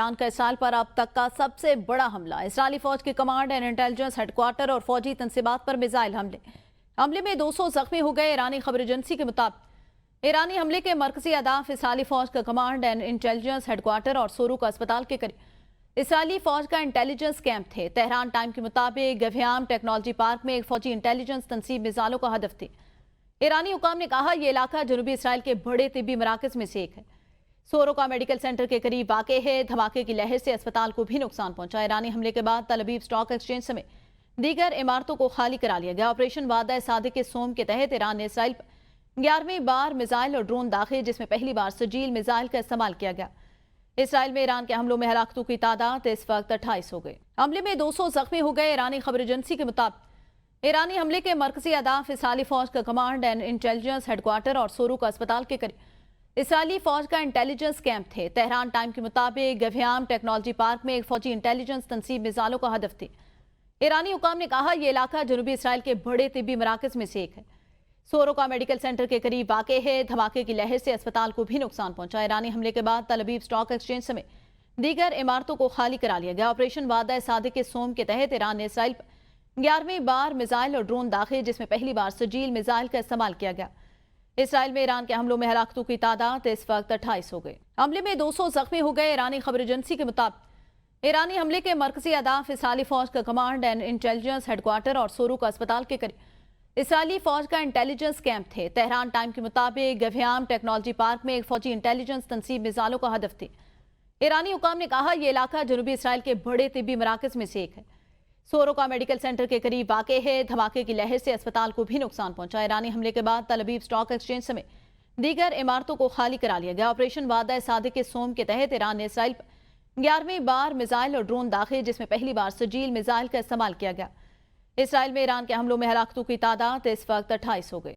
ایران کا اس سال پر اب تک کا سب سے بڑا حملہ اسرائیلی فوج کے command and intelligence headquarter اور فوجی تنصیبات پر میزائل حملے میں 200 زخمی ہو گئے۔ ایرانی خبر ایجنسی کے مطابق ایرانی حملے کے مرکزی اہداف اسرائیلی فوج کا command and intelligence headquarter اور سورو اسپتال کے قریب اسرائیلی فوج کا انٹیلیجنس کیمپ تھے۔ تہران ٹائم کے مطابق گویام ٹیکنالوجی پارک میں ایک فوجی انٹیلیجنس تنصیب میزائلوں کا ہدف تھی۔ ایرانی حکام نے کہا یہ علاقہ جنوبی اسرائیل کے بڑے طبی مراکز میں سے ایک ہے۔ سورو کا میڈیکل سینٹر کے قریب واقع ہے۔ دھماکے کی لہر سے اسپتال کو بھی نقصان پہنچا۔ ایرانی حملے کے بعد تل ابیب اسٹاک ایکسچینج سمیت دیگر عمارتوں کو خالی کرا لیا گیا۔ آپریشن وعدہ صادق کے سوم کے تحت ایران نے اسرائیل پر 11ویں بار میزائل اور ڈرون داغے، جس میں پہلی بار سجیل میزائل کا استعمال کیا گیا۔ اسرائیل میں ایران کے حملوں میں ہلاکتوں کی تعداد اس وقت 28 ہو گئی۔ حملے میں 200 زخمی ہو گئے۔ ایرانی خبر ایجنسی کے مطابق ایرانی حملے کے مرکزی اہداف اسرائیلی فوج کا command and intelligence headquarter اور سورو کا اسپتال کے قریب اسرائیلی فوج کا انٹیلیجنس کیمپ تھے۔ تہران ٹائم کے مطابق گویام ٹیکنالوجی پارک میں ایک فوجی انٹیلیجنس تنصیب میزائلوں کا ہدف تھی۔ ایرانی حکام نے کہا یہ علاقہ جنوبی اسرائیل کے بڑے طبی مراکز میں سے ایک ہے۔ سورو کا میڈیکل سینٹر کے قریب واقع ہے۔ دھماکے کی لہر سے اسپتال کو بھی نقصان پہنچا۔ ایرانی حملے کے بعد تل ابیب اسٹاک ایکسچینج سمیت دیگر عمارتوں کو خالی کرا لیا گیا۔ آپریشن وعدہ صادق کے سوم کے تحت ایران نے اسرائیل پر 11ویں بار میزائل اور ڈرون داغے، جس میں پہلی بار سجیل میزائل کا استعمال کیا گیا۔ اسرائیل میں ایران کے حملوں میں ہلاکتوں کی تعداد اس وقت 28 ہو گئی۔ حملے میں 200 زخمی ہو گئے۔ ایرانی خبر ایجنسی کے مطابق ایرانی حملے کے مرکزی اہداف اسرائیلی فوج کا command and intelligence headquarter اور سورو کا اسپتال کے قریب اسرائیلی فوج کا انٹیلیجنس کیمپ تھے۔ تہران ٹائم کے مطابق گویام ٹیکنالوجی پارک میں ایک فوجی انٹیلیجنس تنصیب میزائلوں کا ہدف تھی۔ ایرانی حکام نے کہا یہ علاقہ جنوبی اسرائیل کے بڑے طبی مراکز میں سے ایک ہے۔ سورو کا میڈیکل سینٹر کے قریب واقع ہے۔ دھماکے کی لہر سے اسپتال کو بھی نقصان پہنچا۔ ایرانی حملے کے بعد تل ابیب اسٹاک ایکسچینج سمیت دیگر عمارتوں کو خالی کرا لیا گیا۔ آپریشن وعدہ صادق کے سوم کے تحت ایران نے اسرائیل پر 11ویں بار میزائل اور ڈرون داغے، جس میں پہلی بار سجیل میزائل کا استعمال کیا گیا۔ اسرائیل میں ایران کے حملوں میں ہلاکتوں کی تعداد اس وقت 28 ہو گئی۔